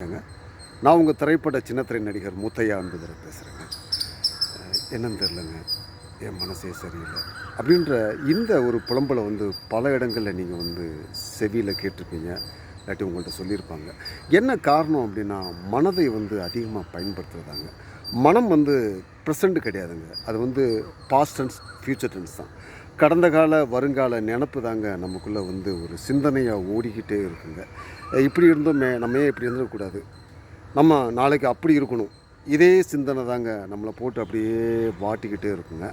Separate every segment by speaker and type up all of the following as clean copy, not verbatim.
Speaker 1: நான் உங்கள் திரைப்பட சின்னத்திரை நடிகர் முத்தையா அன்புதரை பேசுகிறேங்க. என்னன்னு தெரிலங்க, என் மனசே சரியில்லை அப்படின்ற இந்த ஒரு புலம்பலை பல இடங்களில் நீங்கள் செவியில் கேட்டிருப்பீங்க, இல்லாட்டி உங்கள்கிட்ட சொல்லியிருப்பாங்க. என்ன காரணம் அப்படின்னா, மனதை அதிகமாக பயன்படுத்துகிறதாங்க. மனம் ப்ரெசண்ட் கிடையாதுங்க, அது பாஸ்ட் டென்ஸ் ஃப்யூச்சர் டென்ஸ் தான். கடந்த கால வருங்கால நினப்பு தாங்க நமக்குள்ளே ஒரு சிந்தனையாக ஓடிக்கிட்டே இருக்குங்க. இப்படி இருந்தோமே, நம்ம ஏன் இப்படி இருந்துடக்கூடாது, நம்ம நாளைக்கு அப்படி இருக்கணும், இதே சிந்தனை தாங்க நம்மளை போட்டு அப்படியே வாட்டிக்கிட்டே இருக்குங்க.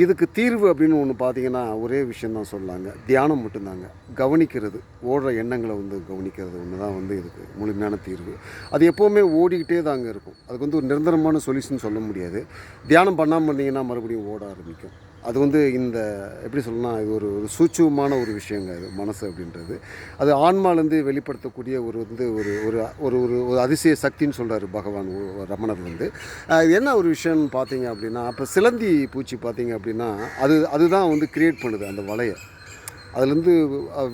Speaker 1: இதுக்கு தீர்வு அப்படின்னு ஒன்று பார்த்தீங்கன்னா, ஒரே விஷயந்தான் சொல்லலாங்க, தியானம் மட்டும்தாங்க. கவனிக்கிறது, ஓடுற எண்ணங்களை கவனிக்கிறது ஒன்று தான் இதுக்கு முழுமையான தீர்வு. அது எப்போவுமே ஓடிக்கிட்டே தாங்க இருக்கும். அதுக்கு ஒரு நிரந்தரமான சொல்யூஷன் சொல்ல முடியாது. தியானம் பண்ணாமல் இருந்தீங்கன்னா மறுபடியும் ஓட ஆரம்பிக்கும். அது இந்த எப்படி சொல்லணும்னா, இது ஒரு சூட்சுமமான ஒரு விஷயங்க. இது மனசு அப்படின்றது அது ஆன்மாலேருந்து வெளிப்படுத்தக்கூடிய ஒரு ஒரு ஒரு ஒரு ஒரு அதிசய சக்தின்னு சொல்கிறார் பகவான் ரமணர். என்ன ஒரு விஷயம்னு பார்த்தீங்க அப்படின்னா, இப்போ சிலந்தி பூச்சி பார்த்தீங்க அப்படின்னா, அதுதான் கிரியேட் பண்ணுது அந்த வலையை. அதுலேருந்து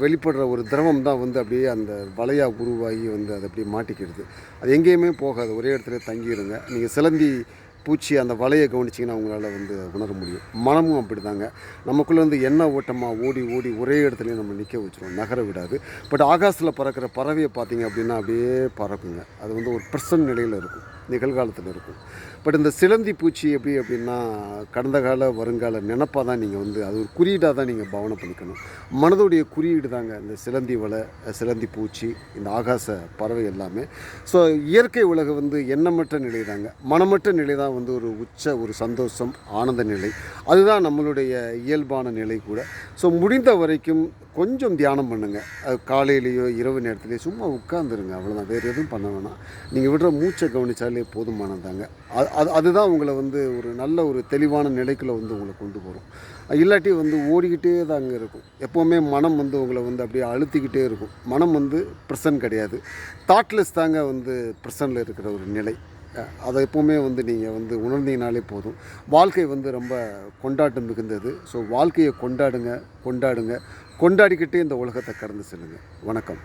Speaker 1: வெளிப்படுற ஒரு திரவம் தான் அப்படியே அந்த வலையாக உருவாகி அதை அப்படியே மாட்டிக்கிறது. அது எங்கேயுமே போகாது, ஒரே இடத்துல தங்கிடுங்க. நீங்கள் சிலந்தி பூச்சி அந்த வலையை கவனிச்சிங்கன்னா உங்களால் உணர முடியும். மனமும் அப்படி தாங்க, நமக்குள்ளே எண்ணெய் ஓட்டமாக ஓடி ஓடி ஒரே இடத்துலையும் நம்ம நிற்க வச்சுருவோம், நகர விடாது. பட் ஆகாசத்தில் பறக்கிற பறவையை பார்த்தீங்க அப்படின்னா அப்படியே பறக்குங்க. அது ஒரு ப்ரெசன்ட் நிலையில் இருக்கும், நிகழ்காலத்தில் இருக்கும். பட் இந்த சிலந்தி பூச்சி எப்படி அப்படின்னா, கடந்த கால வருங்கால நினப்பாக தான் நீங்கள் அது ஒரு குறியீடாக தான் நீங்கள் பாவனை பண்ணிக்கணும். மனதுடைய குறியீடு தாங்க இந்த சிலந்தி வலை, சிலந்தி பூச்சி, இந்த ஆகாச பறவை எல்லாமே. ஸோ இயற்கை உலக எண்ணமற்ற நிலை தாங்க, மனமற்ற நிலை தான் ஒரு ஒரு சந்தோஷம், ஆனந்த நிலை. அதுதான் நம்மளுடைய இயல்பான நிலை கூட. ஸோ முடிந்த வரைக்கும் கொஞ்சம் தியானம் பண்ணுங்கள். காலையிலேயோ இரவு நேரத்துலேயோ சும்மா உட்காந்துருங்க, அவ்வளோதான். வேறு எதுவும் பண்ண வேணாம். நீங்கள் விடுற மூச்சை கவனித்தாலே போதுமானதாங்க. அதுதான் உங்களை ஒரு நல்ல ஒரு தெளிவான நிலைக்குள்ளே உங்களை கொண்டு போகும். இல்லாட்டி ஓடிக்கிட்டே தாங்க இருக்கும். எப்போவுமே மனம் உங்களை அப்படியே அழுத்திக்கிட்டே இருக்கும். மனம் ப்ரெசன்ட் கிடையாது, தாட்லெஸ் தாங்க ப்ரெசன்ட்டில் இருக்கிற ஒரு நிலை. அதை எப்போவுமே நீங்கள் உணர்ந்தீங்கனாலே போதும். வாழ்க்கை ரொம்ப கொண்டாட்டம் மிகுந்தது. ஸோ வாழ்க்கையை கொண்டாடுங்க, கொண்டாடிக்கிட்டே இந்த உலகத்தை கடந்து செல்லுங்கள். வணக்கம்.